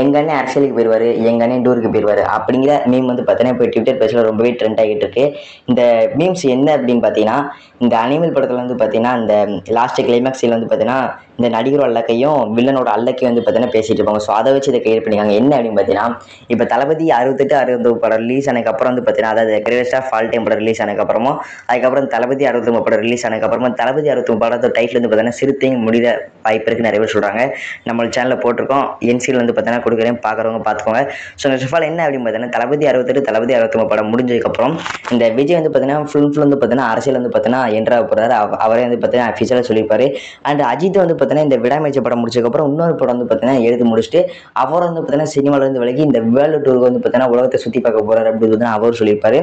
எங்கள் அண்ணன் அரசியலுக்கு போயிடுவார், எங்கள் அண்ணன் டூருக்கு போயிடுவார் அப்படிங்கிற மீம் வந்து பார்த்தீங்கன்னா இப்போ ட்விட்டர் பேஜில் ரொம்பவே ட்ரெண்ட் ஆகிட்டு இருக்கு. இந்த மீம்ஸ் என்ன அப்படின்னு பார்த்தீங்கன்னா, இந்த அனிமல் படத்தில் வந்து பார்த்தீங்கன்னா இந்த லாஸ்ட் கிளைமேக்ஸ் சீன் வந்து பார்த்தீங்கன்னா இந்த நடிகரோட அல்லக்கையும் வில்லனோட அல்லக்கையும் வந்து பார்த்தீங்கன்னா பேசிட்டு இருப்பாங்க. ஸோ அதை வச்சு இதை கிரியேட் பண்ணிக்காங்க. என்ன அப்படின்னு பார்த்தீங்கன்னா, இப்போ தளபதி 68, 69 படம் ரிலீஸ் ஆனதுக்கப்புறம் வந்து பார்த்தீங்கன்னா, அதாவது கிரேட்டஸ்ட் ஆஃப் ஆல் டைம் படம் ரிலீஸ் ஆனதுக்கப்புறமும், அதுக்கப்புறம் தளபதி 69 படம் ரிலீஸ் ஆனதுக்கப்புறமா தளபதி 69 படத்தோட டைட்டில் வந்து பார்த்தீங்கன்னா சிறுத்தையும் முடித வாய்ப்பு இருக்குது நிறைய பேர் சொல்கிறாங்க. நம்ம சேனலில் போட்டிருக்கோம், என்சியில் வந்து பார்த்தீங்கன்னா கொடுக்குறேன், பார்க்குறவங்க பார்த்துக்கோங்க. ஸோ ஃபர்ஸ்ட் ஆஃப் ஆல் என்ன அப்படின்னு பார்த்தீங்கன்னா, தளபதி 68, தளபதி 69 படம் முடிஞ்சதுக்கப்புறம் இந்த விஜய் வந்து பார்த்தீங்கன்னா ஃபுல் வந்து பார்த்தீங்கன்னா அரசியல் வந்து பார்த்தீங்கன்னா என்ட்ராக போகிறாரு. அவரே வந்து பார்த்தீங்கன்னா அஃபிஷியலாக சொல்லியிருப்பாரு. அண்ட் அஜித் வந்து பார்த்தீங்கன்னா இந்த விடாமுயற்சி படம் முடிச்சதுக்கப்புறம் இன்னொரு படம் வந்து பார்த்தீங்கன்னா எழுதி முடிச்சுட்டு அவர் வந்து பார்த்தீங்கன்னா சினிமாவிலேருந்து விலகி இந்த வேர்ல்டு டூருக்கு வந்து பார்த்தீங்கன்னா உலகத்தை சுற்றி பார்க்க போகிறாரு அப்படின்னு அவர் சொல்லியிருப்பாரு.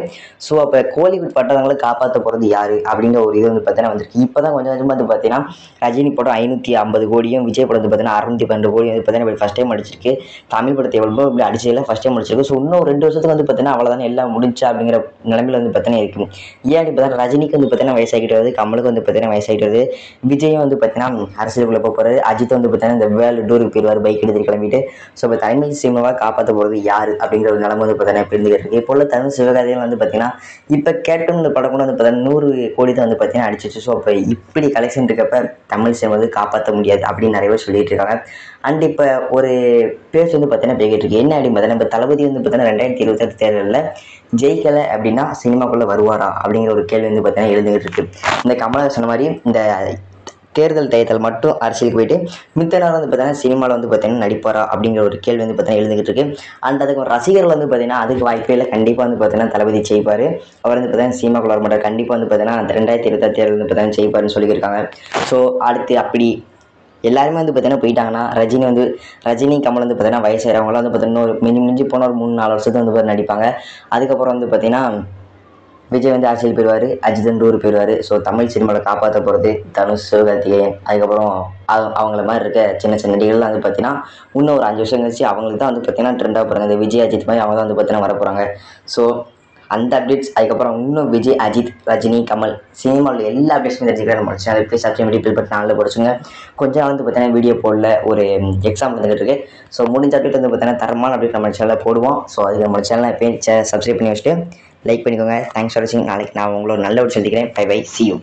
ஸோ அப்போ கோலிவுட் பட்டங்களை காப்பாற்ற போகிறது யார் அப்படிங்கிற ஒரு இது வந்து பார்த்தீங்கன்னா வந்திருக்கு. இப்போ தான் கொஞ்சம் கொஞ்சமாக வந்து பார்த்தீங்கன்னா ரஜினி படம் 550 கோடியும், விஜய் படம் வந்து பார்த்தீங்கன்னா 612 கோடி வந்து பார்த்தீங்கன்னா ஃபஸ்ட் டைம் அடிச்சிருக்கு. தமிழ் படத்தை எவ்வளோ இப்படி அடிச்சதில் ஃபஸ்ட் டைம் அடிச்சிருக்கு. ஸோ இன்னும் 2 வருஷத்துக்கு வந்து பார்த்தீங்கன்னா அவ்வளோதானே எல்லாம் முடிஞ்சா அப்படிங்கிற நிலைமையில் வந்து பார்த்தீங்கன்னா இருக்குது. ஏன் இப்போ தான் ரஜினிக்கு வந்து பார்த்தீங்கன்னா வயசாகிட்டு வருது, கமலுக்கு வந்து பார்த்தீங்கன்னா வயசாகிட்டு வருது, விஜயும் வந்து பார்த்தீங்கன்னா அரசியலுக்குள்ளே போகிறாரு, அஜித் வந்து பார்த்தீங்கன்னா இந்த வேர்ல்டு டூருக்கு போயிடுவார் பைக் எடுத்து கிளம்பிட்டு. ஸோ இப்போ தமிழ் சினிமாவாக காப்பாற்ற போகிறது யார் அப்படிங்கிற ஒரு நிலைமை வந்து பார்த்தீங்கன்னா இப்போ இருந்துகிட்டு இருக்குது. இப்போ உள்ள தமிழ் சிவகாதைகள் வந்து பார்த்தீங்கன்னா இப்போ கேட்டும் இந்த படம் கூட வந்து பார்த்தீங்கன்னா 100 கோடி தான் வந்து பார்த்தீங்கன்னா அடிச்சிச்சு. ஸோ அப்போ இப்படி கலெக்ஷன் இருக்கப்ப தமிழ் சினிமா வந்து காப்பாற்ற முடியாது அப்படின்னு நிறைய பேர் சொல்லிட்டு இருக்காங்க. அண்ட் இப்போ ஒரு பேஸ் வந்து பார்த்தீங்கன்னா போய்கிட்டு இருக்கு. என்ன அப்படின்னு பார்த்தீங்கன்னா, இப்போ தளபதி வந்து பார்த்தீங்கன்னா 2026 தேர்தலில் ஜெயிக்கலை அப்படின்னா சினிமாக்குள்ளே வருவாரா அப்படிங்கிற ஒரு கேள்வி வந்து பார்த்தீங்கன்னா எழுந்துகிட்டு இருக்கு. இந்த கமலஹாசன் மாதிரி இந்த தேர்தல் டயத்தில் மட்டும் அரசியலுக்கு போயிட்டு மித்த நேரம் வந்து பார்த்தீங்கன்னா சினிமாவில் வந்து பார்த்தீங்கன்னா நடிப்பாரா அப்படிங்கிற ஒரு கேள்வி வந்து பார்த்தீங்கன்னா எழுந்துகிட்டு இருக்கு. அண்ட் அதுக்கு ரசிகர்கள் வந்து பார்த்தீங்கன்னா அதுக்கு வாய்ப்பே இல்லை, கண்டிப்பாக வந்து பார்த்தீங்கன்னா தளபதி ஜெயிப்பார், அவர் வந்து பார்த்தீங்கன்னா சினிமாக்குள்ள வர மாட்டார், கண்டிப்பாக வந்து பார்த்தீங்கன்னா 2026 தேர்தல் வந்து பார்த்தீங்கன்னா ஜெயிப்பார்னு சொல்லியிருக்காங்க. ஸோ அடுத்து அப்படி எல்லாருமே வந்து பார்த்தீங்கன்னா போயிட்டாங்கன்னா ரஜினி கமல் வந்து பார்த்தீங்கன்னா வயசாகிறவங்களாம் வந்து பார்த்தீங்கன்னா ஒரு மிஞ்சி போன ஒரு 3-4 வருஷத்துக்கு வந்து நடிப்பாங்க. அதுக்கப்புறம் வந்து பார்த்தீங்கன்னா விஜய் வந்து அரசியல் போயிடுவார், அஜித் வந்து டூர் போயிடுவார். ஸோ தமிழ் சினிமாவில் காப்பாற்ற போகிறது தனுஷ், சிவகார்த்திகேயன், அதுக்கப்புறம் அவங்கள மாதிரி இருக்க சின்ன சின்ன நடிகர்கள்லாம் வந்து பார்த்தீங்கன்னா இன்னும் ஒரு 5 வருஷம் கழிச்சு அவங்களுக்கு தான் வந்து பார்த்தீங்கன்னா ட்ரெண்டாக போகிறாங்க. இந்த விஜய் அஜித் மாதிரி அவங்க தான் வந்து பார்த்தீங்கன்னா வர போகிறாங்க. ஸோ அந்த அப்டேட்ஸ் அதுக்கப்புறம் இன்னும் விஜய், அஜித், ரஜினி, கமல் சினிமாவில் எல்லா அப்டேட்ஸுமே தெரிஞ்சுக்கிறேன் நம்ம சேனல் போய் சப்ஸ்கிரைப் பில் பட்டு நாளில் படிச்சுங்க. கொஞ்சம் நாள் வந்து பார்த்தீங்கன்னா வீடியோ போடல, ஒரு எக்ஸாம் வந்துட்டு இருக்கு. ஸோ முடிஞ்ச அப்டேட் வந்து பார்த்தீங்கன்னா தரமான அப்டேட் நம்ம சேனலில் போடுவோம். ஸோ அதுக்கு நம்ம சேனலை எப்பயும் சப்ஸ்கிரைப் பண்ணி வச்சுட்டு லைக் பண்ணிக்கோங்க. தேங்க்ஸ் ஃபார் வாட்சிங். நாளைக்கு நான் உங்களோட நல்ல ஒரு சந்திக்கிறேன். Bye bye, see you.